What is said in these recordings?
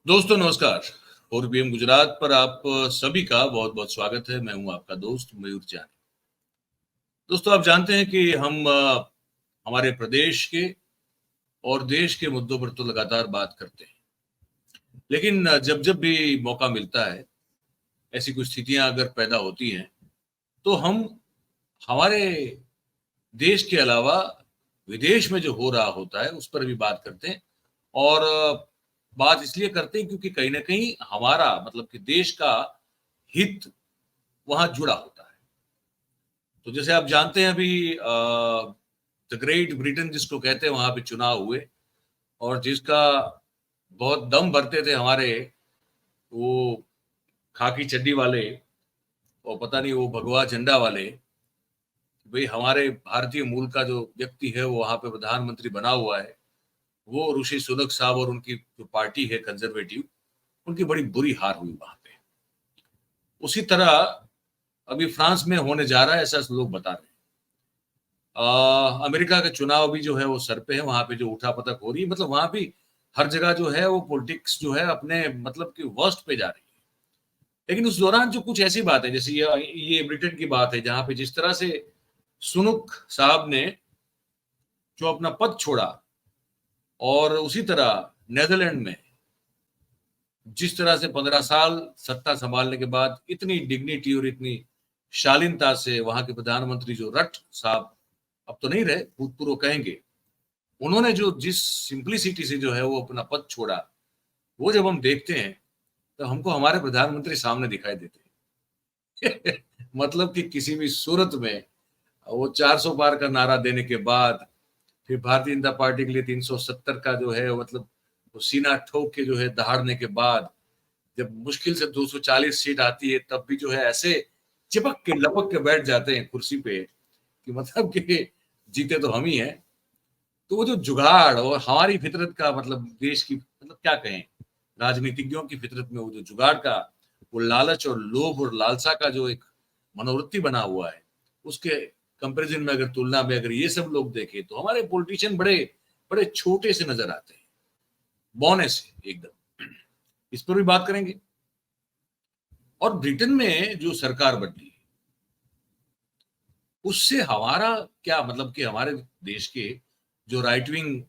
दोस्तों नमस्कार। और बीएम गुजरात पर आप सभी का बहुत बहुत स्वागत है। मैं हूं आपका दोस्त मयूर जानी। दोस्तों आप जानते हैं कि हम हमारे प्रदेश के और देश के मुद्दों पर तो लगातार बात करते हैं, लेकिन जब जब भी मौका मिलता है, ऐसी कुछ स्थितियां अगर पैदा होती हैं तो हम हमारे देश के अलावा विदेश में जो हो रहा होता है उस पर भी बात करते हैं। और बात इसलिए करते हैं क्योंकि कहीं ना कहीं हमारा मतलब कि देश का हित वहां जुड़ा होता है। तो जैसे आप जानते हैं अभी द ग्रेट ब्रिटेन जिसको कहते हैं, वहां पे चुनाव हुए और जिसका बहुत दम भरते थे हमारे वो खाकी चड्डी वाले और पता नहीं वो भगवा झंडा वाले, भाई हमारे भारतीय मूल का जो व्यक्ति है वो वहां पे प्रधानमंत्री बना हुआ है, वो ऋषि सुनक साहब और उनकी जो पार्टी है कंजर्वेटिव, उनकी बड़ी बुरी हार हुई वहां पे। उसी तरह अभी फ्रांस में होने जा रहा है, ऐसा लोग बता रहे हैं। अमेरिका का चुनाव भी जो है वो सर पे है, वहां पे जो उठापटक हो रही है, मतलब वहां भी हर जगह जो है वो पॉलिटिक्स जो है अपने मतलब कि वर्स्ट पे जा रही है। लेकिन उस दौरान जो कुछ ऐसी बात है, जैसे ये ब्रिटेन की बात है जहां पे जिस तरह से सुनुक साहब ने जो अपना पद छोड़ा, और उसी तरह नेदरलैंड में जिस तरह से 15 साल सत्ता संभालने के बाद इतनी डिग्निटी और इतनी शालीनता से वहां के प्रधानमंत्री जो रट साहब, अब तो नहीं रहे, भूतपूर्व कहेंगे, उन्होंने जो जिस सिंप्लिसिटी से जो है वो अपना पद छोड़ा, वो जब हम देखते हैं तो हमको हमारे प्रधानमंत्री सामने दिखाई देते हैं। मतलब कि किसी भी सूरत में वो 400 पार का नारा देने के बाद फिर भारतीय जनता पार्टी के लिए 370 का जो है मतलब वो सीना ठोक के जो है दहाड़ने के बाद जब मुश्किल से 240 सीट आती है, तब भी जो है ऐसे चिपक के लपक के बैठ जाते हैं कुर्सी पे कि मतलब कि जीते तो हम ही हैं। तो वो जो जुगाड़ और हमारी फितरत का मतलब देश की मतलब क्या कहें, राजनीतिज्ञों की फितरत में वो जो जुगाड़ का वो लालच और लोभ और लालसा का जो एक मनोवृत्ति बना हुआ है, उसके कंपैरिजन में अगर तुलना में अगर ये सब लोग देखें तो हमारे पॉलिटिशियन बड़े बड़े छोटे से नजर आते हैं, बौने से एकदम। इस पर भी बात करेंगे। और ब्रिटेन में जो सरकार बदली उससे हमारा क्या मतलब कि हमारे देश के जो राइट विंग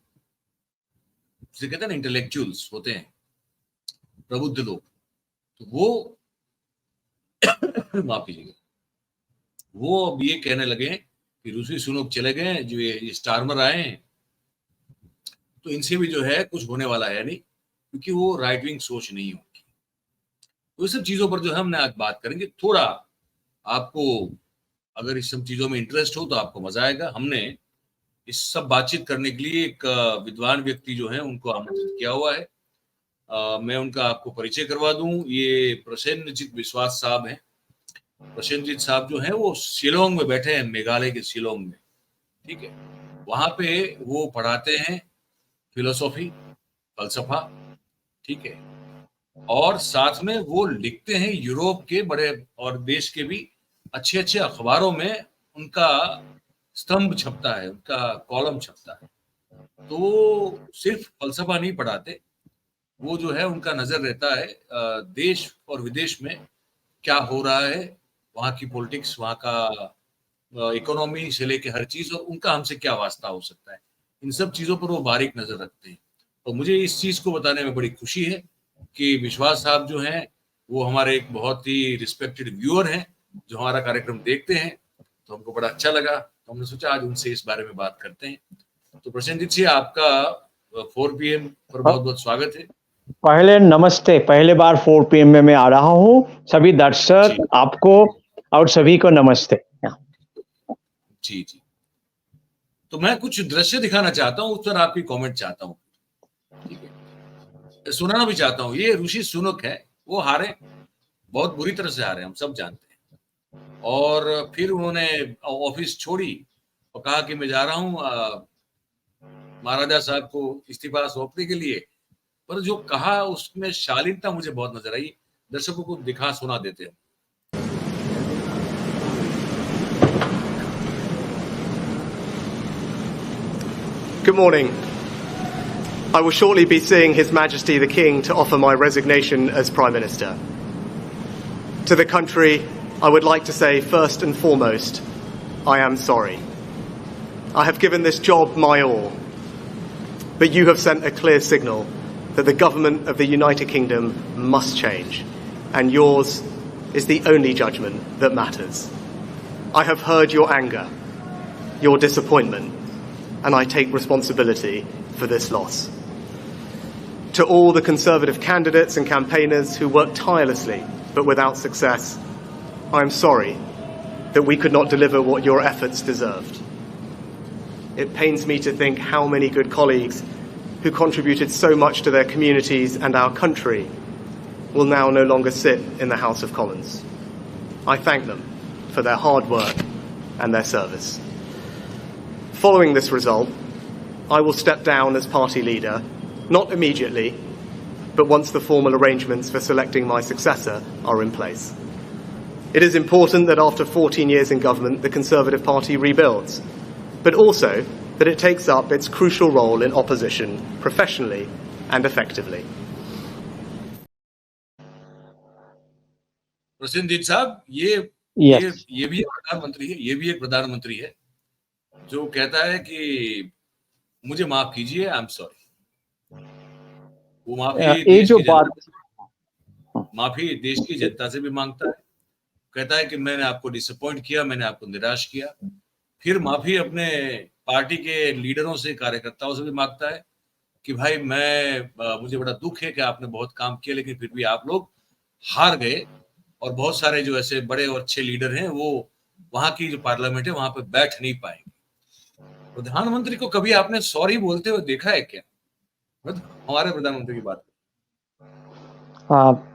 जिसे कहते हैं ना इंटेलेक्चुअल्स होते हैं, प्रबुद्ध लोग, तो वो माफ कीजिएगा, वो अब ये कहने लगे कि ऋषि सुनक चले गए, जो ये स्टारमर आए हैं, तो इनसे भी जो है कुछ होने वाला है नहीं, क्योंकि वो राइट विंग सोच नहीं होगी। तो इस सब चीजों पर जो है हमने आज बात करेंगे। थोड़ा आपको अगर इस सब चीजों में इंटरेस्ट हो तो आपको मजा आएगा। हमने इस सब बातचीत करने के लिए एक विद्वान व्यक्ति जो है उनको आमंत्रित किया हुआ है। मैं उनका आपको परिचय करवा दूं। ये प्रसेनजीत विश्वास साहब हैं। प्रसेनजीत साहब जो है वो शिलोंग में बैठे हैं, मेघालय के शिलोंग में, ठीक है। वहां पे वो पढ़ाते हैं फिलोसॉफी, फलसफा, ठीक है। और साथ में वो लिखते हैं यूरोप के बड़े और देश के भी अच्छे अच्छे अखबारों में, उनका स्तंभ छपता है, उनका कॉलम छपता है। तो सिर्फ फलसफा नहीं पढ़ाते, वो जो है उनका नजर रहता है देश और विदेश में क्या हो रहा है, वहाँ की पॉलिटिक्स, वहाँ का इकोनॉमी से लेके हर चीज, और उनका हमसे क्या वास्ता हो सकता है, इन सब चीजों पर वो बारीक नजर रखते हैं। तो मुझे इस चीज को बताने में बड़ी खुशी है कि विश्वास साहब जो हैं वो हमारे एक बहुत ही रिस्पेक्टेड व्यूअर हैं, जो हमारा कार्यक्रम देखते हैं। तो हमको बड़ा अच्छा लगा, तो हमने सोचा आज उनसे इस बारे में बात करते हैं। तो प्रसेनजीत जी, आपका 4 PM पर बहुत बहुत स्वागत है। पहले नमस्ते, पहले बार 4 PM में मैं आ रहा हूँ। सभी दर्शक आपको और सभी को नमस्ते। जी जी। तो मैं कुछ दृश्य दिखाना चाहता हूँ, उस पर आपकी कमेंट चाहता हूँ, ठीक है, सुनाना भी चाहता हूँ। ये ऋषि सुनक है, वो हारे, बहुत बुरी तरह से हारे, हम सब जानते हैं। और फिर उन्होंने ऑफिस छोड़ी और कहा कि मैं जा रहा हूँ महाराजा साहब को इस्तीफा सौंपने के लिए। पर जो कहा उसमें शालीनता मुझे बहुत नजर आई। दर्शकों को दिखा सुना देते हैं। Good morning. I will shortly be seeing His Majesty the King to offer my resignation as Prime Minister. To the country, I would like to say first and foremost, I am sorry. I have given this job my all, but you have sent a clear signal that the government of the United Kingdom must change, and yours is the only judgment that matters. I have heard your anger, your disappointment, and I take responsibility for this loss. To all the Conservative candidates and campaigners who worked tirelessly but without success, I am sorry that we could not deliver what your efforts deserved. It pains me to think how many good colleagues who contributed so much to their communities and our country will now no longer sit in the House of Commons. I thank them for their hard work and their service. Following this result, I will step down as party leader, not immediately, but once the formal arrangements for selecting my successor are in place. It is important that after 14 years in government, the Conservative Party rebuilds, but also that it takes up its crucial role in opposition professionally and effectively. Prasenjit साहब, ये भी एक प्रधानमंत्री है जो कहता है कि मुझे माफ कीजिए, आई एम सॉरी। वो माफी देश की जनता से भी मांगता है, कहता है कि मैंने आपको डिसअपॉइंट किया, मैंने आपको निराश किया। फिर माफी अपने पार्टी के लीडरों से, कार्यकर्ताओं से भी मांगता है कि भाई मुझे बड़ा दुख है कि आपने बहुत काम किया, लेकिन फिर भी आप लोग हार गए और बहुत सारे जो ऐसे बड़े और अच्छे लीडर हैं वो वहां की जो पार्लियामेंट है वहां पे बैठ नहीं पाएंगे। प्रधानमंत्री को कभी आपने सॉरी बोलते हुए देखा है क्या? हमारे प्रधानमंत्री की बात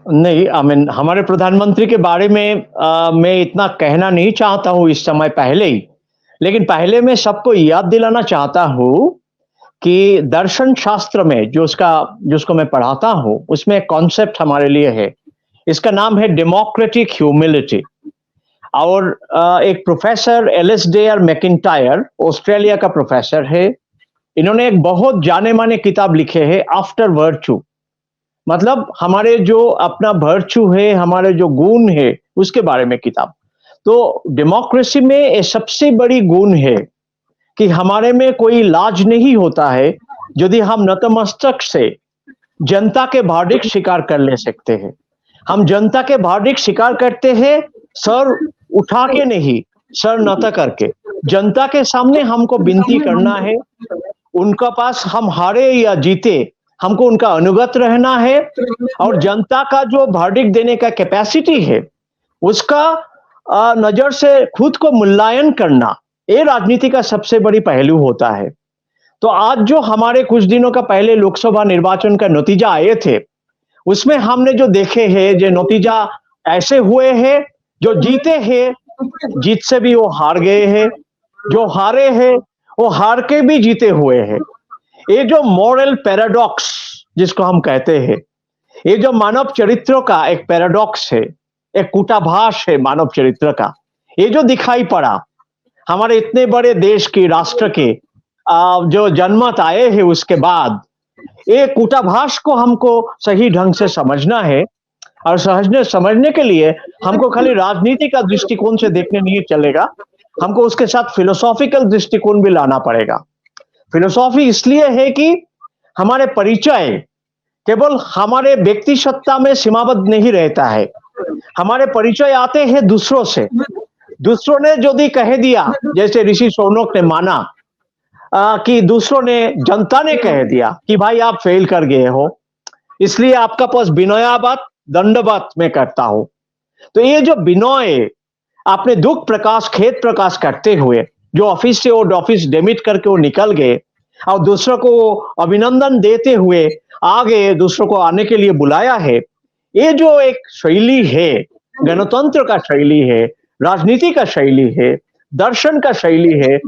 नहीं, हमारे प्रधानमंत्री के बारे में मैं इतना कहना नहीं चाहता हूं इस समय पहले ही, लेकिन पहले मैं सबको याद दिलाना चाहता हूं कि दर्शन शास्त्र में जिसको मैं पढ़ाता हूं उसमें एक कॉन्सेप्ट हमारे लिए है, इसका नाम है डेमोक्रेटिक ह्यूमिलिटी। और एक प्रोफेसर एलिसडेयर मैकिंटायर, ऑस्ट्रेलिया का प्रोफेसर है, इन्होंने एक बहुत जाने माने किताब लिखे है आफ्टर वर्च्यू, मतलब हमारे जो अपना वर्च्यू है, हमारे जो गुण है उसके बारे में किताब। तो डेमोक्रेसी में ये सबसे बड़ी गुण है कि हमारे में कोई लाज नहीं होता है यदि हम नतमस्तक से जनता के वर्डिक्ट स्वीकार कर ले सकते हैं। हम जनता के वर्डिक्ट स्वीकार करते हैं सर उठा के नहीं, सर नता करके। जनता के सामने हमको विनती करना है, उनका पास हम हारे या जीते हमको उनका अनुगत रहना है, और जनता का जो वर्डिक्ट देने का कैपेसिटी है उसका नजर से खुद को मूल्यांकन करना, ये राजनीति का सबसे बड़ी पहलू होता है। तो आज जो हमारे कुछ दिनों का पहले लोकसभा निर्वाचन का नतीजा आए थे, उसमें हमने जो देखे हैं, जो नतीजा ऐसे हुए हैं, जो जीते हैं जीत से भी वो हार गए हैं, जो हारे हैं वो हार के भी जीते हुए हैं। ये जो मॉरल पैराडॉक्स जिसको हम कहते हैं, ये जो मानव चरित्र का एक पैराडॉक्स है, एक कूटाभास है मानव चरित्र का, ये जो दिखाई पड़ा हमारे इतने बड़े देश की राष्ट्र के जो जन्मत आए हैं उसके बाद, ये कूटाभास को हमको सही ढंग से समझना है। और समझने के लिए हमको खाली राजनीति का दृष्टिकोण से देखने नहीं चलेगा, हमको उसके साथ फिलोसॉफिकल दृष्टिकोण भी लाना पड़ेगा। फिलोसॉफी इसलिए है कि हमारे परिचय केवल हमारे व्यक्ति सत्ता में सीमाबद्ध नहीं रहता है, हमारे परिचय आते हैं दूसरों से। दूसरों ने यदि कह दिया, जैसे ऋषि सोनक ने माना कि दूसरों ने, जनता ने कह दिया कि भाई आप फेल कर गए हो, इसलिए आपका पास विनयावत दंडवत में करता हूं। तो ये जो विनय आपने दुख प्रकाश खेद प्रकाश करते हुए जो ऑफिस से वो ऑफिस डेमिट करके वो निकल गए और दूसरों को अभिनंदन देते हुए आगे दूसरों को आने के लिए बुलाया है, ये जो एक शैली है, गणतंत्र का शैली है, राजनीति का शैली है, दर्शन का शैली है,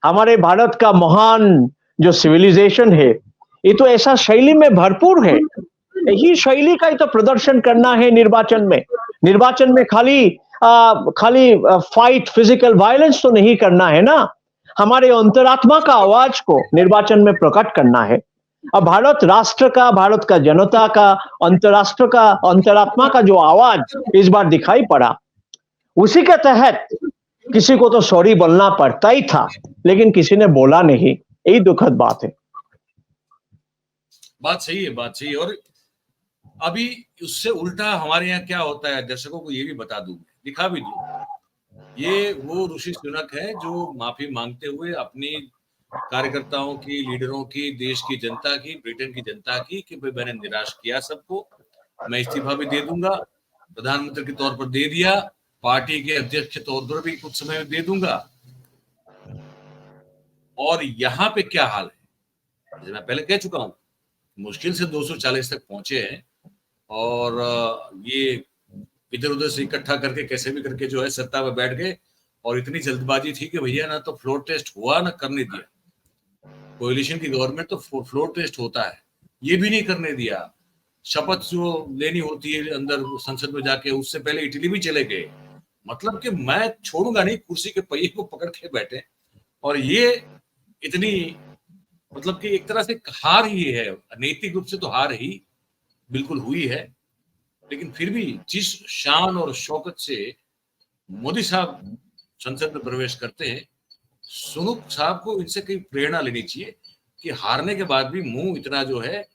हमारे भारत का महान जो सिविलाइजेशन है, ये तो ऐसा शैली में भरपूर है। यही शैली का ही तो प्रदर्शन करना है निर्वाचन में। निर्वाचन में खाली फाइट, फिजिकल वायलेंस तो नहीं करना है ना, हमारे अंतरात्मा का आवाज को निर्वाचन में प्रकट करना है। अब भारत राष्ट्र का, भारत का जनता का, अंतरराष्ट्र का, अंतरात्मा का जो आवाज इस बार दिखाई पड़ा, उसी के तहत किसी को तो सॉरी बोलना पड़ता ही था, लेकिन किसी ने बोला नहीं। यही दुखद बात है। बात सही है, बात सही है। और अभी उससे उल्टा हमारे यहाँ क्या होता है, दर्शकों को ये भी बता दूं, दिखा भी दूं, ये वो ऋषि सुनक है जो माफी मांगते हुए अपनी कार्यकर्ताओं की, लीडरों की, देश की जनता की, ब्रिटेन की जनता की, कि भाई मैंने निराश किया सबको, मैं इस्तीफा भी दे दूंगा, प्रधानमंत्री के तौर पर दे दिया, पार्टी के अध्यक्ष के तौर पर भी कुछ समय में दे दूंगा। और यहाँ पे क्या हाल है, जैसे मैं पहले कह चुका हूं, मुश्किल से 240 तक पहुंचे हैं और ये इधर उधर से इकट्ठा करके कैसे भी करके जो है सत्ता में बैठ गए। और इतनी जल्दबाजी थी कि भैया ना तो फ्लोर टेस्ट हुआ ना करने दिया। कोalition की गवर्नमेंट तो फ्लोर टेस्ट होता है, ये भी नहीं करने दिया। शपथ जो लेनी होती है अंदर संसद में जाके, उससे पहले इटली भी चले गए। मतलब कि मैं छोड़ूंगा नहीं, कुर्सी के पहिए को पकड़ के बैठे। और ये इतनी, मतलब कि एक तरह से हार ही है, नैतिक रूप से तो हार ही बिल्कुल हुई है। लेकिन फिर भी जिस शान और शौकत से मोदी साहब संसद में प्रवेश करते हैं, सुनुक साहब को इनसे कई प्रेरणा लेनी चाहिए कि हारने के बाद भी मुंह इतना जो है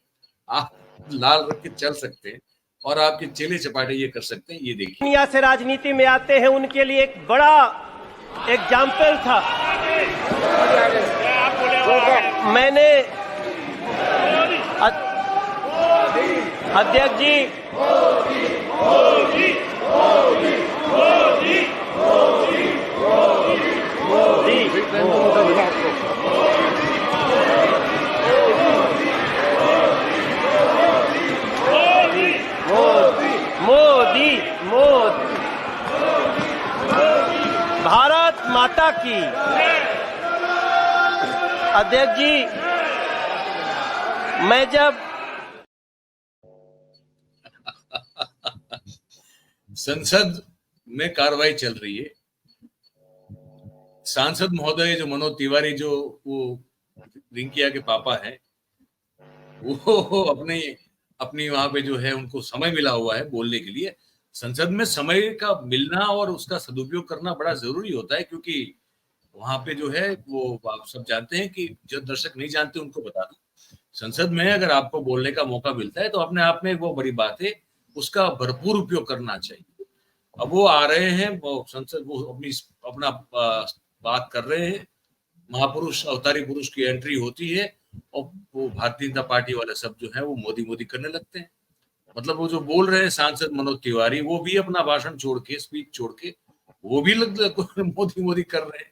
आप लाल रख के चल सकते हैं और आपके चेले चपाटे ये कर सकते हैं। ये देखिए, दुनिया से राजनीति में आते हैं, उनके लिए एक बड़ा एग्जाम्पल था। मैंने अध्यक्ष जी, मोदी भारत माता की। अध्यक्ष जी, मैं जब संसद में कार्रवाई चल रही है, सांसद महोदय जो मनोज तिवारी, जो वो रिंकिया के पापा हैं, वो अपनी वहां पे जो है उनको समय मिला हुआ है बोलने के लिए। संसद में समय का मिलना और उसका सदुपयोग करना बड़ा जरूरी होता है, क्योंकि वहां पे जो है वो आप सब जानते हैं कि जो दर्शक नहीं जानते उनको बता दूं, संसद में अगर आपको बोलने का मौका मिलता है तो अपने आप में वो बड़ी बात है, उसका भरपूर उपयोग करना चाहिए। अब वो आ रहे हैं, वो संसद, वो अपना बात कर रहे हैं, महापुरुष अवतारी पुरुष की एंट्री होती है और वो भारतीय जनता पार्टी वाले सब जो है वो मोदी मोदी करने लगते हैं। मतलब वो जो बोल रहे हैं सांसद मनोज तिवारी, वो भी अपना भाषण छोड़ के, स्पीच छोड़ के, वो भी मोदी मोदी कर रहे हैं।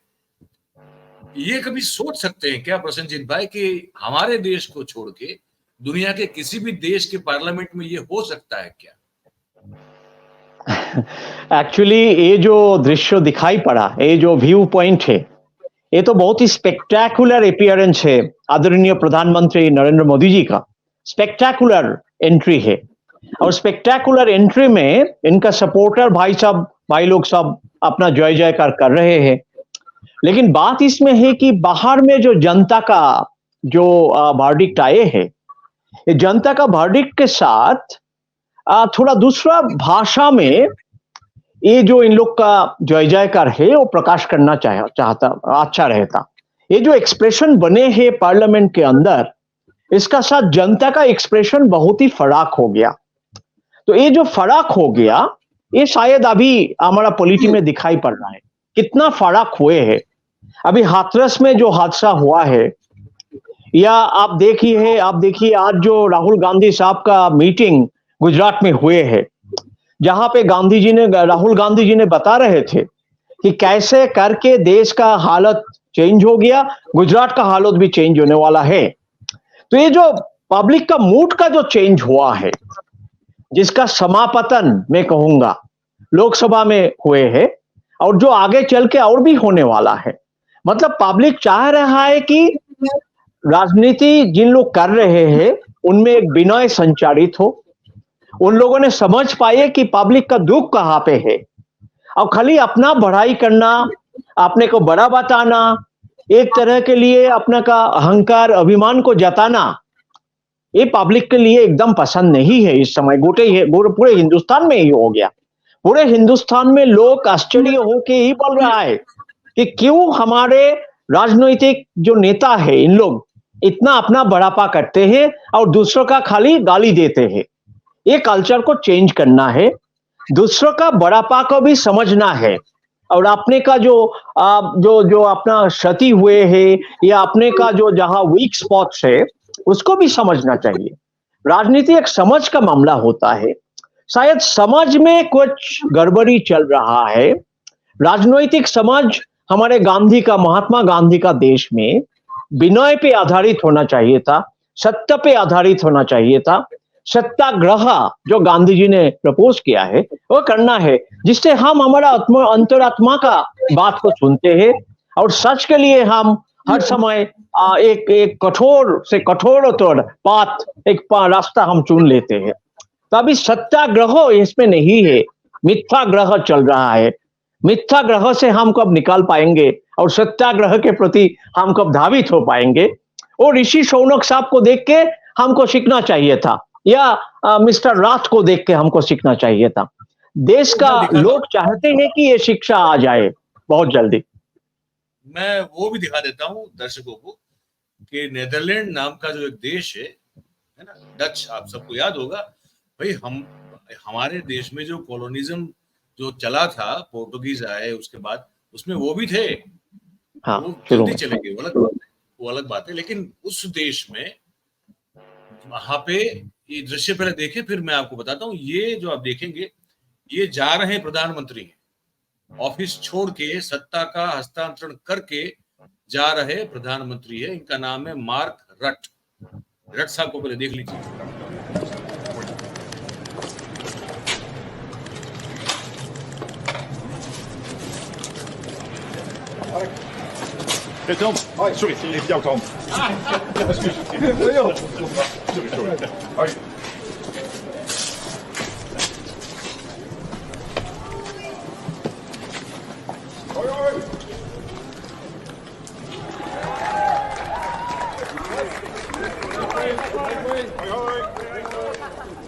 ये कभी सोच सकते हैं क्या प्रसन्नजीत भाई कि हमारे देश को छोड़ के दुनिया के किसी भी देश के पार्लियामेंट में ये हो सकता है क्या? एक्चुअली ये जो दृश्य दिखाई पड़ा, ये जो व्यू पॉइंट है, ये तो बहुत ही स्पेक्टेकुलर अपीयरेंस है आदरणीय प्रधानमंत्री नरेंद्र मोदी जी का। स्पेक्टेकुलर एंट्री है और स्पेक्टेकुलर एंट्री में इनका सपोर्टर भाई लोग सब अपना जय जयकार कर रहे हैं। लेकिन बात इसमें है कि बाहर में जो जनता का जो वर्डिक्ट आए है, ये जनता का वर्डिक्ट के साथ थोड़ा दूसरा भाषा में ये जो इन लोग का जय जयकार है वो प्रकाश करना चाहता, अच्छा रहता। ये जो एक्सप्रेशन बने हैं पार्लियामेंट के अंदर, इसका साथ जनता का एक्सप्रेशन बहुत ही फर्क हो गया। तो ये जो फर्क हो गया, ये शायद अभी हमारा पॉलिटी में दिखाई पड़ रहा है, कितना फर्क हुए है। अभी हाथरस में जो हादसा हुआ है, या आप देखिए आज जो राहुल गांधी साहब का मीटिंग गुजरात में हुए है, जहां पे राहुल गांधी जी ने बता रहे थे कि कैसे करके देश का हालत चेंज हो गया, गुजरात का हालत भी चेंज होने वाला है। तो ये जो पब्लिक का मूड का जो चेंज हुआ है, जिसका समापतन मैं कहूंगा लोकसभा में हुए है और जो आगे चल के और भी होने वाला है। मतलब पब्लिक चाह रहा है कि राजनीति जिन लोग कर रहे हैं उनमें एक विनय संचारित हो, उन लोगों ने समझ पाए कि पब्लिक का दुख कहाँ पे है, और खाली अपना बढ़ाई करना, अपने को बड़ा बताना, एक तरह के लिए अपने का अहंकार अभिमान को जताना, ये पब्लिक के लिए एकदम पसंद नहीं है इस समय। पूरे हिंदुस्तान में ही हो गया। पूरे हिंदुस्तान में लोग आश्चर्य होके ही बोल रहा है कि क्यों हमारे राजनीतिक जो नेता है इन लोग इतना अपना बड़ापा करते हैं और दूसरों का खाली गाली देते हैं। ये कल्चर को चेंज करना है, दूसरों का बड़ापा को भी समझना है और अपने का जो अपना क्षति हुए है या अपने का जो जहां वीक स्पॉट्स है उसको भी समझना चाहिए। राजनीति एक समझ का मामला होता है। शायद समझ में कुछ गड़बड़ी चल रहा है। राजनैतिक समाज हमारे महात्मा गांधी का देश में विनय पे आधारित होना चाहिए था, सत्य पे आधारित होना चाहिए था। सत्याग्रह जो गांधी जी ने प्रपोज किया है वो करना है, जिससे हम हमारा अंतरात्मा का बात को सुनते हैं और सच के लिए हम हर समय एक कठोर से कठोरतर रास्ता हम चुन लेते हैं। तो अभी सत्याग्रह इसमें नहीं है, मिथ्याग्रह चल रहा है। मिथ्याग्रह से हम कब निकाल पाएंगे और सत्याग्रह के प्रति हम कब धावित हो पाएंगे? और ऋषि शौनक साहब को देख के हमको सीखना चाहिए था, या मिस्टर राथ को देख के हमको सीखना चाहिए था। देश का लोग चाहते हैं कि ये शिक्षा आ जाए बहुत जल्दी। मैं वो भी दिखा देता हूँ दर्शकों को कि नीदरलैंड नाम का जो एक देश है ना, डच, आप सबको याद होगा भाई। हमारे देश में जो कॉलोनिज्म जो चला था, पोर्टुगीज आए उसके बाद, उसमें वो भी थे। हाँ, वो जल्दी चले गए, वो अलग बात है। लेकिन उस देश में वहां पे ये दृश्य पहले देखे, फिर मैं आपको बताता हूँ। ये जो आप देखेंगे, ये जा रहे हैं प्रधानमंत्री हैं, ऑफिस छोड़ के सत्ता का हस्तांतरण करके जा रहे प्रधानमंत्री है। इनका नाम है मार्क रट। रट साहब को पहले देख लीजिए। Hej Tom! Sorry, det är jag Tom. Sorry.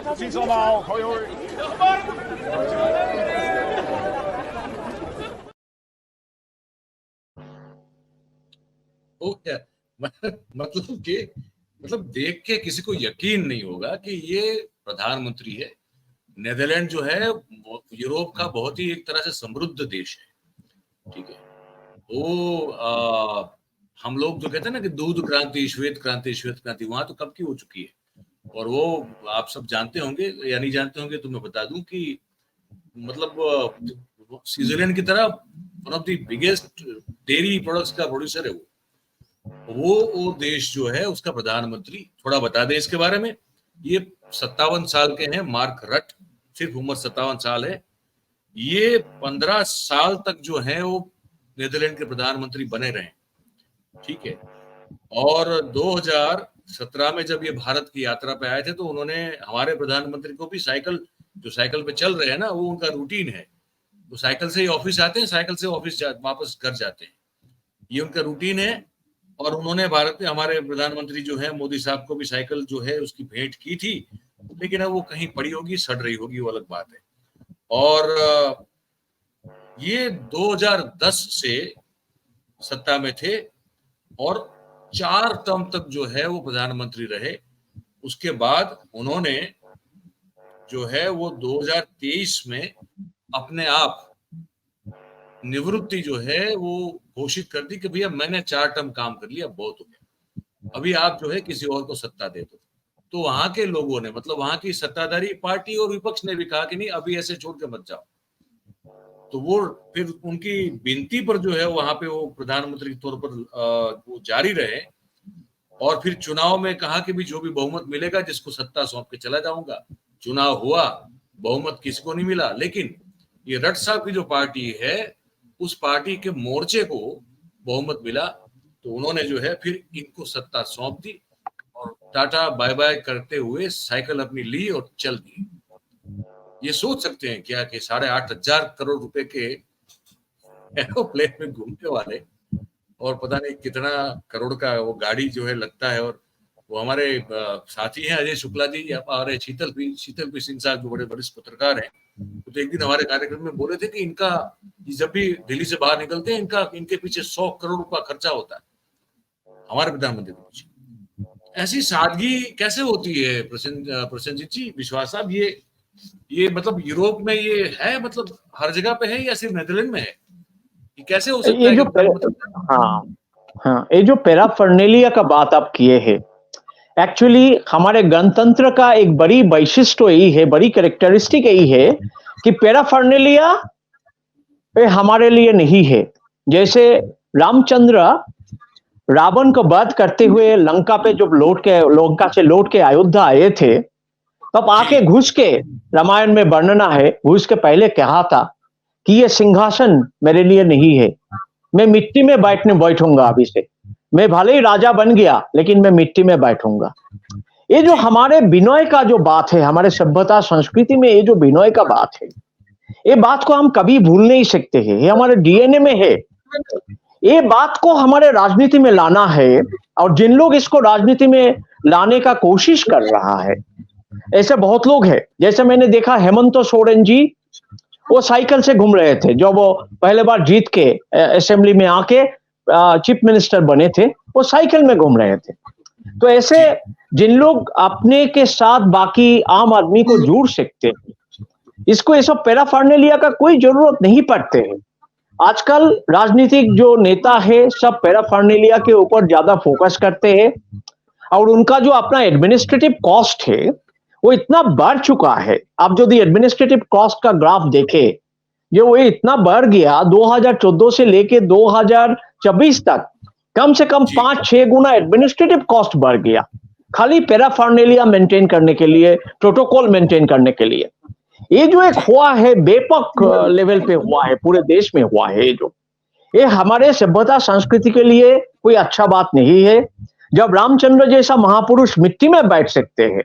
Precis allemaal, hoi hoi. हो गया। मतलब देख के किसी को यकीन नहीं होगा कि ये प्रधानमंत्री है। नीदरलैंड जो है यूरोप का बहुत ही एक तरह से समृद्ध देश है, ठीक है। वो हम लोग जो कहते हैं ना कि दूध क्रांति, श्वेत क्रांति, वहां तो कब की हो चुकी है। और वो आप सब जानते होंगे या नहीं जानते होंगे तो मैं बता दूं कि मतलब स्विट्जरलैंड की तरह one of the biggest dairy products का प्रोड्यूसर है वो देश जो है उसका प्रधानमंत्री। थोड़ा बता दें इसके बारे में। ये 57 साल के हैं मार्क रट, सिर्फ उम्र 57 साल है। ये 15 साल तक जो है वो नीदरलैंड के प्रधानमंत्री बने रहे, ठीक है। और 2017 में जब ये भारत की यात्रा पे आए थे तो उन्होंने हमारे प्रधानमंत्री को भी साइकिल पे चल रहे हैं ना, वो उनका रूटीन है। वो साइकिल से ही ऑफिस आते हैं, साइकिल से ऑफिस वापस घर जाते हैं, ये उनका रूटीन है। और उन्होंने भारत में हमारे प्रधानमंत्री जो है मोदी साहब को भी साइकिल जो है उसकी भेंट की थी, लेकिन अब वो कहीं पड़ी होगी, सड़ रही होगी, वो अलग बात है। और ये 2010 से सत्ता में थे और 4 टर्म तक जो है वो प्रधानमंत्री रहे। उसके बाद उन्होंने जो है वो 2023 में अपने आप निवृत्ति जो है वो घोषित कर दी कि भैया मैंने 4 टर्म काम कर लिया, बहुत हो गया, अभी आप जो है किसी और को सत्ता दे दो। तो वहां के लोगों ने, मतलब वहां की सत्ताधारी पार्टी और विपक्ष ने भी कहा कि नहीं, अभी ऐसे छोड़ के मत जाओ। तो वो फिर उनकी विनती पर जो है वहां पे वो प्रधानमंत्री के तौर पर वो जारी रहे। और फिर चुनाव में कहा कि भी जो भी बहुमत मिलेगा जिसको सत्ता सौंप के चला जाऊंगा। चुनाव हुआ, बहुमत किसी को नहीं मिला, लेकिन ये रट साहब की जो पार्टी है उस पार्टी के मोर्चे को बहुमत मिला। तो उन्होंने जो है फिर इनको सत्ता सौंप दी और टाटा बाय बाय करते हुए साइकिल अपनी ली और चल दी। ये सोच सकते हैं क्या कि 8,500 करोड़ रुपए के एरोप्लेन में घूमने वाले और पता नहीं कितना करोड़ का वो गाड़ी जो है लगता है, और वो हमारे साथी हैं अजय शुक्ला जी और शीतल पी सिंह साहब जो बड़े वरिष्ठ पत्रकार हैं, तो एक दिन हमारे कार्यक्रम में बोले थे कि इनका जब भी दिल्ली से बाहर निकलते हैं इनके पीछे 100 करोड़ रुपया खर्चा होता है हमारे प्रधानमंत्री के पीछे। ऐसी सादगी कैसे होती है प्रसेनजीत जी, विश्वास साहब? ये मतलब यूरोप में ये है, मतलब हर जगह पे है या सिर्फ नेदरलैंड में है? ये कैसे हो सकता है? ये जो पैराफर्नेलिया का बात आप किए हैं, एक्चुअली हमारे गणतंत्र का एक बड़ी वैशिष्ट्य यही है, बड़ी कैरेक्टरिस्टिक यही है कि पैराफर्नेलिया हमारे लिए नहीं है। जैसे रामचंद्र रावण को वध करते हुए लंका से लौट के अयोध्या आए थे, तब आके घुस के, रामायण में वर्णना है, घुस के पहले कहा था कि ये सिंहासन मेरे लिए नहीं है, मैं मिट्टी में बैठूंगा अभी से, मैं भले ही राजा बन गया लेकिन मैं मिट्टी में बैठूंगा। ये जो हमारे विनय का जो बात है, हमारे सभ्यता संस्कृति में ये जो विनय का बात है, ये बात को हम कभी भूल नहीं सकते हैं, ये हमारे डीएनए में है। ये बात को हमारे राजनीति में लाना है, और जिन लोग इसको राजनीति में लाने का कोशिश कर रहा है, ऐसे बहुत लोग हैं। जैसे मैंने देखा हेमंत सोरेन जी, वो साइकिल से घूम रहे थे, जब वो पहले बार जीत के असेंबली में आके चीफ मिनिस्टर बने थे, वो साइकिल में घूम रहे थे। तो ऐसे जिन लोग अपने के साथ बाकी आम आदमी को जोड़ सकते हैं, इसको ये सब पैराफर्नेलिया का कोई जरूरत नहीं पड़ते हैं। आजकल राजनीतिक जो नेता है सब पैराफर्नेलिया के ऊपर ज्यादा फोकस करते हैं, और उनका जो अपना एडमिनिस्ट्रेटिव कॉस्ट है वो इतना बढ़ चुका है। आप यदि एडमिनिस्ट्रेटिव कॉस्ट का ग्राफ देखें, जो वो इतना बढ़ गया 2014 से लेके 2024 तक, कम से कम 5-6 गुना एडमिनिस्ट्रेटिव कॉस्ट बढ़ गया, खाली पैराफर्नेलिया मेंटेन करने के लिए, प्रोटोकॉल मेंटेन करने के लिए। ये जो एक हुआ है, व्यापक लेवल पे हुआ है, पूरे देश में हुआ है, ये हमारे सभ्यता संस्कृति के लिए कोई अच्छा बात नहीं है। जब रामचंद्र जैसा महापुरुष मिट्टी में बैठ सकते हैं,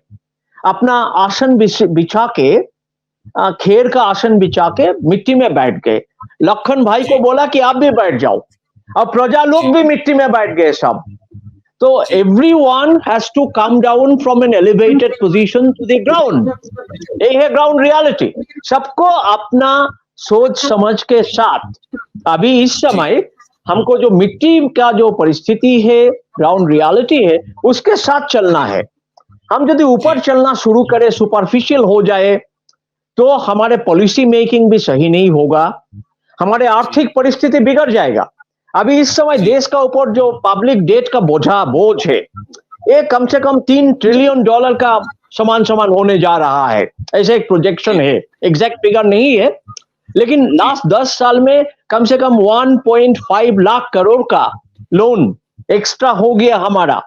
अपना आसन बिछा के, खेर का आसन बिछा के मिट्टी में बैठ गए, लखन भाई को बोला कि आप भी बैठ जाओ, और प्रजा लोग भी मिट्टी में बैठ गए सब। तो everyone has to come down from an elevated position to the ground. यही है ग्राउंड रियलिटी। सबको अपना सोच समझ के साथ, अभी इस समय हमको जो मिट्टी का जो परिस्थिति है, ग्राउंड रियलिटी है, उसके साथ चलना है। हम यदि ऊपर चलना शुरू करें, सुपरफिशियल हो जाए, तो हमारे पॉलिसी मेकिंग भी सही नहीं होगा, हमारे आर्थिक परिस्थिति बिगड़ जाएगा। अभी इस समय देश का ऊपर जो पब्लिक डेट का बोझ है, ये कम से कम $3 ट्रिलियन का समान होने जा रहा है, ऐसे एक प्रोजेक्शन है, एग्जैक्ट फिगर नहीं है, लेकिन लास्ट 10 साल में कम से कम 1.5 लाख करोड़ का लोन एक्स्ट्रा हो गया हमारा,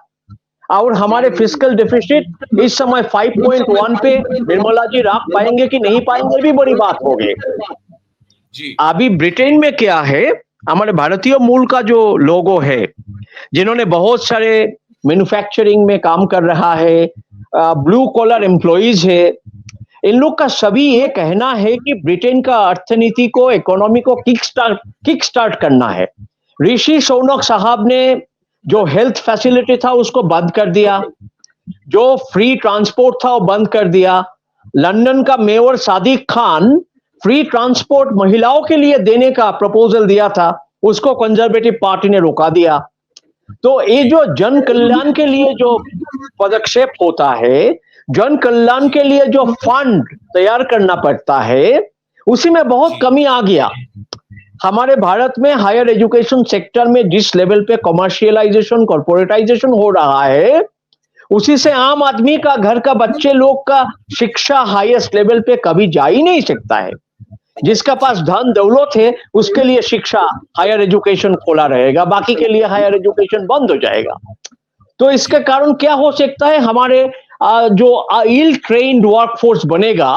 और हमारे फिस्कल डेफिसिट इस समय 5.1 पे निर्मला जी रख पाएंगे कि नहीं पाएंगे भी बड़ी बात होगी। अभी ब्रिटेन में क्या है, हमारे भारतीय मूल का जो लोगो है, जिन्होंने बहुत सारे मैन्युफैक्चरिंग में काम कर रहा है, ब्लू कॉलर एम्प्लॉइज है, इन लोग का सभी ये कहना है कि ब्रिटेन का अर्थनीति को, इकोनॉमी को किक स्टार्ट करना है। ऋषि सुनक साहब ने जो हेल्थ फैसिलिटी था उसको बंद कर दिया, जो फ्री ट्रांसपोर्ट था वो बंद कर दिया। लंदन का mayor Sadiq Khan free transport महिलाओं के लिए देने का प्रपोजल दिया था, उसको कंजर्वेटिव पार्टी ने रोका दिया। तो ये जो जन कल्याण के लिए जो पदक्षेप होता है, जन कल्याण के लिए जो फंड तैयार करना पड़ता है, उसी में बहुत कमी आ गया। हमारे भारत में हायर एजुकेशन सेक्टर में जिस लेवल पे कमर्शियलाइजेशन, कॉर्पोरेटाइजेशन हो रहा है, उसी से आम आदमी का, घर का बच्चे लोग का शिक्षा हाईएस्ट लेवल पे कभी जा ही नहीं सकता है। जिसका पास धन दौलत है उसके लिए शिक्षा, हायर एजुकेशन खोला रहेगा, बाकी के लिए हायर एजुकेशन बंद हो जाएगा। तो इसके कारण क्या हो सकता है, हमारे जो इल ट्रेन्ड वर्कफोर्स बनेगा,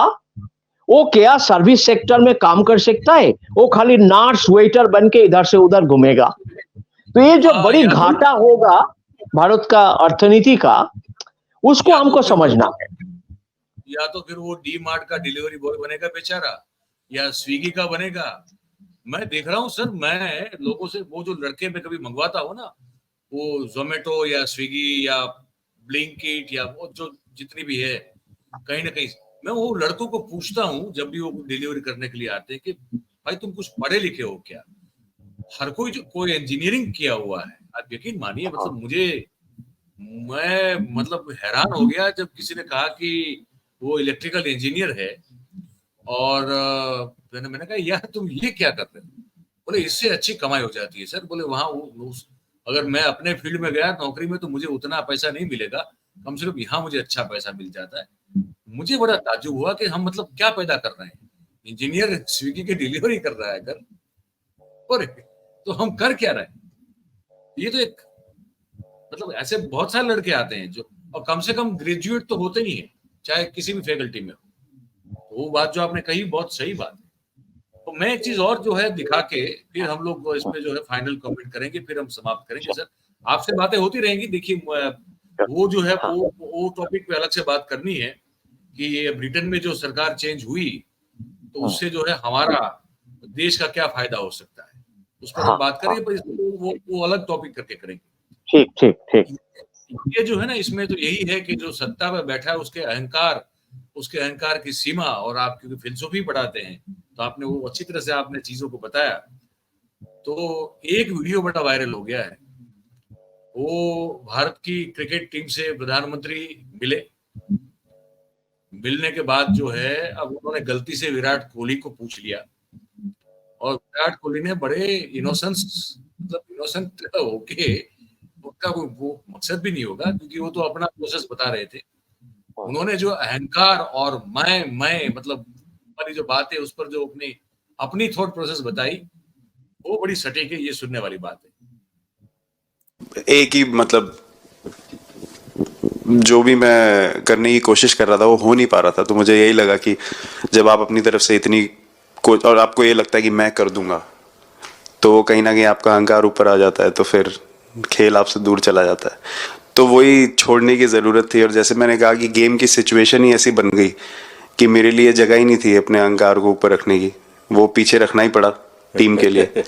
वो क्या सर्विस सेक्टर में काम कर सकता है? वो खाली नर्स वेटर बन के इधर से उधर घूमेगा। तो ये जो बड़ी घाटा होगा भारत का अर्थनीति का, उसको हमको समझना है। या तो फिर वो डी मार्ट का डिलीवरी बॉय बनेगा बेचारा, या स्विगी का बनेगा। मैं देख रहा हूँ सर, मैं लोगों से, वो जो लड़के मैं कभी मंगवाता हूँ ना, वो जोमेटो या स्विगी या ब्लिंकिट या वो जो जितनी भी है, कहीं ना कहीं मैं वो लड़कों को पूछता हूँ जब भी वो डिलीवरी करने के लिए आते हैं कि भाई तुम कुछ पढ़े लिखे हो क्या? हर कोई जो कोई इंजीनियरिंग किया हुआ है, आप यकीन मानिए, मतलब मैं मतलब हैरान हो गया जब किसी ने कहा कि वो इलेक्ट्रिकल इंजीनियर है, और मैंने कहा यार तुम ये क्या कर रहे हो? बोले इससे अच्छी कमाई हो जाती है सर। बोले वहां अगर मैं अपने फील्ड में गया नौकरी में तो मुझे उतना पैसा नहीं मिलेगा, कम से कम यहाँ मुझे अच्छा पैसा मिल जाता है। मुझे बड़ा ताज्जुब हुआ कि हम मतलब क्या पैदा कर रहे हैं, इंजीनियर स्विगी की डिलीवरी कर रहा है घर, और तो हम कर क्या रहे हैं? ये तो एक मतलब ऐसे बहुत सारे लड़के आते हैं जो, और कम से कम ग्रेजुएट तो होते ही है, चाहे किसी भी फैकल्टी में हो। तो वो बात जो आपने कही बहुत सही बात है। तो मैं एक चीज और जो है दिखा के फिर हम लोग इसमें जो है फाइनल कमेंट करेंगे, फिर हम समाप्त करेंगे। सर आपसे बातें होती रहेंगी। देखिए वो जो है वो टॉपिक पे अलग से बात करनी है कि ये ब्रिटेन में जो सरकार चेंज हुई तो उससे जो है हमारा देश का क्या फायदा हो सकता है, उस पर हम बात करेंगे, पर वो अलग टॉपिक करके करेंगे। ठीक ठीक ठीक। ये जो है ना, इसमें तो यही है कि जो सत्ता में बैठा है उसके अहंकार की सीमा, और आप क्योंकि फिलसफी पढ़ाते हैं तो आपने वो अच्छी तरह से आपने चीजों को बताया। तो एक वीडियो बड़ा वायरल हो गया है, वो भारत की क्रिकेट टीम से प्रधानमंत्री मिलने के बाद जो है अब उन्होंने गलती से विराट कोहली को पूछ लिया, और विराट कोहली ने बड़े इनोसेंट होके, उनका वो मकसद भी नहीं होगा क्योंकि वो तो अपना प्रोसेस बता रहे थे, उन्होंने जो अहंकार और मैं मतलब वाली जो बात है उस पर जो अपनी थॉट प्रोसेस बताई, वो बड़ी सटीक है, ये सुनने वाली बात है। एक ही मतलब जो भी मैं करने की कोशिश कर रहा था वो हो नहीं पा रहा था, तो मुझे यही लगा कि जब आप अपनी तरफ से इतनी और आपको ये लगता है कि मैं कर दूंगा, तो कहीं ना कहीं आपका अहंकार ऊपर आ जाता है, तो फिर खेल आपसे दूर चला जाता है। तो वही छोड़ने की ज़रूरत थी। और जैसे मैंने कहा कि गेम की सिचुएशन ही ऐसी बन गई कि मेरे लिए जगह ही नहीं थी अपने अहंकार को ऊपर रखने की, वो पीछे रखना ही पड़ा टीम के लिए।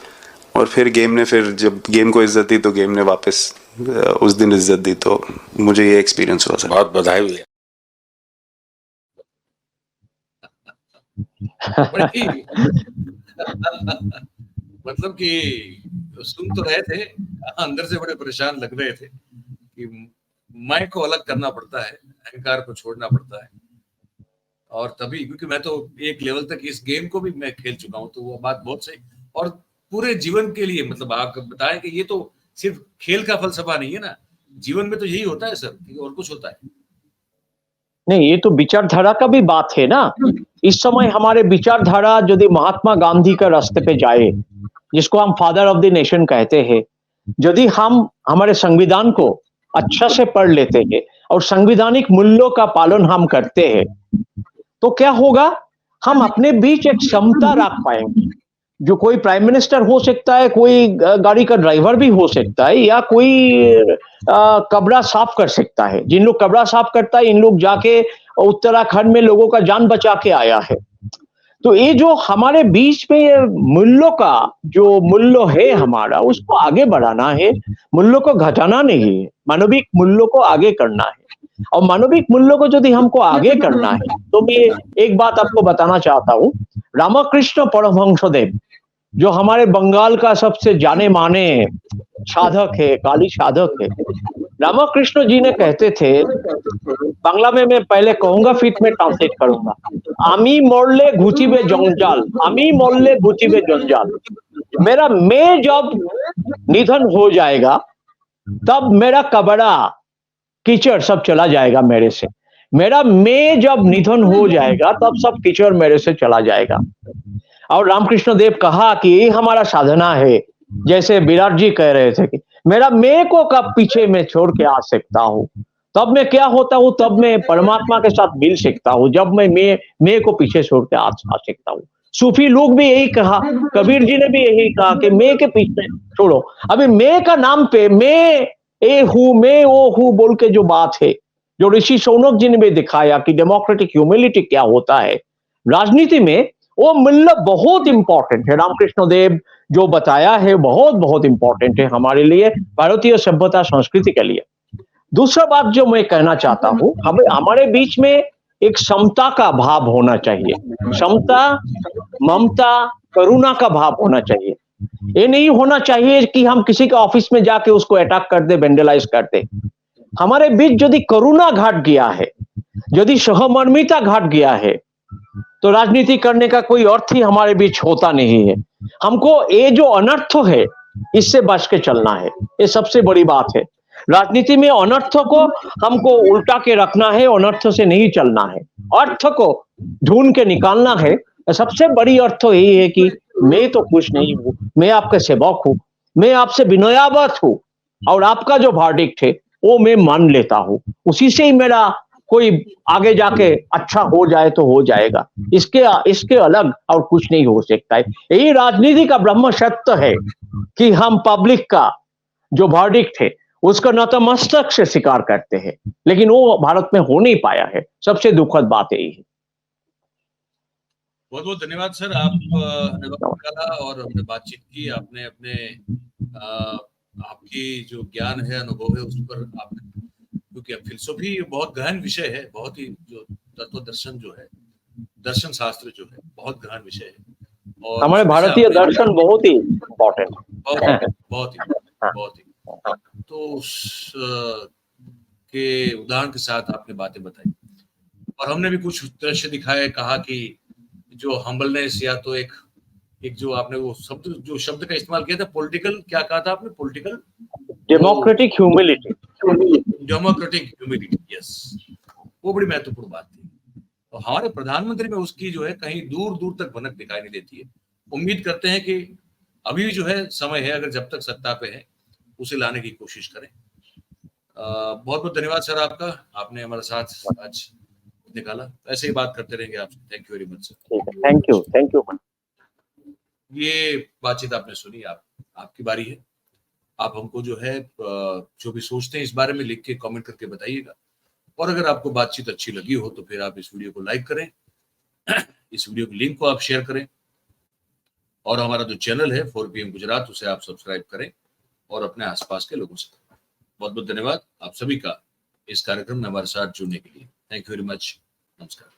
और फिर जब गेम को इज्जत दी तो गेम ने वापस उस दिन इज्जत दी। तो मुझे ये एक्सपीरियंस हुआ सर। बहुत बधाई हुई। मतलब कि सुन तो रहे थे, अंदर से बड़े परेशान लग रहे थे कि मैं को अलग करना पड़ता है, अहंकार को छोड़ना पड़ता है। और तभी क्योंकि मैं तो एक लेवल तक इस गेम को भी मैं खेल चुका हूं, तो वो बात बहुत सही। और पूरे जीवन के लिए मतलब आप बताएं कि ये तो सिर्फ खेल का फलसफा नहीं है ना, जीवन में तो यही होता है सर, और कुछ होता है नहीं। ये तो विचारधारा का भी बात है ना। इस समय हमारे विचारधारा यदि महात्मा गांधी का रास्ते पे जाए, जिसको हम फादर ऑफ द नेशन कहते हैं, यदि हम हमारे संविधान को अच्छा से पढ़ लेते हैं और संवैधानिक मूल्यों का पालन हम करते हैं, तो क्या होगा, हम अपने बीच एक समता रख पाएंगे। जो कोई प्राइम मिनिस्टर हो सकता है, कोई गाड़ी का ड्राइवर भी हो सकता है, या कोई कब्रा साफ कर सकता है। जिन लोग कब्रा साफ करता है, इन लोग जाके उत्तराखंड में लोगों का जान बचा के आया है। तो ये जो हमारे बीच में मूल्यों का जो मूल्य है हमारा, उसको आगे बढ़ाना है, मूल्यों को घटाना नहीं है, मानविक मूल्यों को आगे करना है। और मानविक मूल्यों को यदि हमको आगे करना है तो मैं एक बात आपको बताना चाहता हूँ। रामकृष्ण परमहंसदेव, जो हमारे बंगाल का सबसे जाने माने साधक है, काली साधक है, रामकृष्ण जी ने कहते थे, बांग्ला में मैं पहले कहूंगा फिर मैं ट्रांसलेट करूंगा, आमी मरले घुचिबे जंजाल, आमी मरले घुचिबे जंजाल। मेरा मैं जब निधन हो जाएगा तब मेरा कबरा कीचड़ सब चला जाएगा मेरे से। मेरा मैं जब निधन हो जाएगा तब सब कीचड़ मेरे से चला जाएगा। और रामकृष्ण देव कहा कि ये हमारा साधना है। जैसे विराट जी कह रहे थे कि मेरा मैं को कब पीछे में छोड़ के आ सकता हूँ, तब मैं क्या होता हूँ, तब मैं परमात्मा के साथ मिल सकता हूँ, जब मैं को पीछे छोड़ के आ सकता हूँ। सूफी लोग भी यही कहा, कबीर जी ने भी यही कहा कि मैं के पीछे छोड़ो। अभी मैं का नाम पे मैं ए हूं, मैं वो हूं बोल के जो बात है, जो ऋषि शौनक जी ने भी दिखाया कि डेमोक्रेटिक ह्यूमिलिटी क्या होता है राजनीति में, वो मूल्य बहुत इंपॉर्टेंट है। रामकृष्ण देव जो बताया है बहुत बहुत इंपॉर्टेंट है हमारे लिए, भारतीय सभ्यता संस्कृति के लिए। दूसरा बात जो मैं कहना चाहता हूं, हमें हमारे बीच में एक समता का भाव होना चाहिए। समता, ममता, करुणा का भाव होना चाहिए। ये नहीं होना चाहिए कि हम किसी के ऑफिस में जाके उसको अटैक कर दे, वेंडलाइज कर दे। हमारे बीच यदि करुणा घट गया है, यदि सहमर्मिता घट गया है, तो राजनीति करने का कोई अर्थ ही हमारे बीच होता नहीं है। हमको ये जो अनर्थ है, इससे बच के चलना है। ये सबसे बड़ी बात है। राजनीति में अनर्थ को हमको उल्टा के रखना है, अनर्थ से नहीं चलना है। अर्थ को ढूंढ के निकालना है। सबसे बड़ी अर्थ तो यही है कि मैं तो कुछ नहीं हूं, मैं आपके सेवक हूं, मैं आपसे विनयावत हूं, और आपका जो वर्डिक्ट है वो मैं मान लेता हूं। उसी से ही मेरा कोई आगे जाके अच्छा हो जाए तो हो जाएगा। इसके अलग और कुछ नहीं हो सकता है। यही राजनीति का ब्रह्म सत्य है कि हम पब्लिक का जो वर्डिक्ट है उसका नतमस्तक से स्वीकार करते हैं, लेकिन वो भारत में हो नहीं पाया है। सबसे दुखद बात यही है। बहुत बहुत धन्यवाद सर, आपने वक्त निकाला और हमने बातचीत की। आपने अपने आपकी जो ज्ञान है, अनुभव है, उस पर आपने, क्योंकि फिलसफी बहुत गहन विषय है, बहुत ही जो तत्व दर्शन जो है, दर्शन शास्त्र जो है, बहुत गहन विषय है। और हमारे भारतीय दर्शन बहुत ही इम्पोर्टेंट, बहुत ही तो उस के उदाहरण के साथ आपने बातें बताई और हमने भी कुछ दृश्य दिखाए। कहा कि जो हम्बलनेस, या तो एक जो आपने वो शब्द का इस्तेमाल किया था, पॉलिटिकल, क्या कहा था आपने? पॉलिटिकल डेमोक्रेटिक ह्यूमिलिटी, यस, वो बड़ी महत्वपूर्ण बात थी। और हमारे प्रधानमंत्री में उसकी जो है कहीं दूर दूर तक भनक दिखाई नहीं देती है। उम्मीद करते हैं कि अभी जो है समय है, अगर जब तक सत्ता पे है उसे लाने की कोशिश करें। बहुत बहुत धन्यवाद सर आपका, आपने हमारे साथ आज निकाला। ऐसे ही बात करते रहेंगे आपसे। Thank you very much sir. Thank you. ये बातचीत आपने सुनी, आपकी बारी है। आप हमको जो है जो भी सोचते हैं इस बारे में लिख के कमेंट करके बताइएगा। और अगर आपको बातचीत अच्छी लगी हो तो फिर आप इस वीडियो को लाइक करें, इस वीडियो की लिंक को आप शेयर करें, और हमारा जो चैनल है 4PM गुजरात, उसे आप सब्सक्राइब करें और अपने आसपास के लोगों से करें। बहुत बहुत धन्यवाद आप सभी का इस कार्यक्रम में हमारे साथ जुड़ने के लिए। Thank you very much. नमस्कार।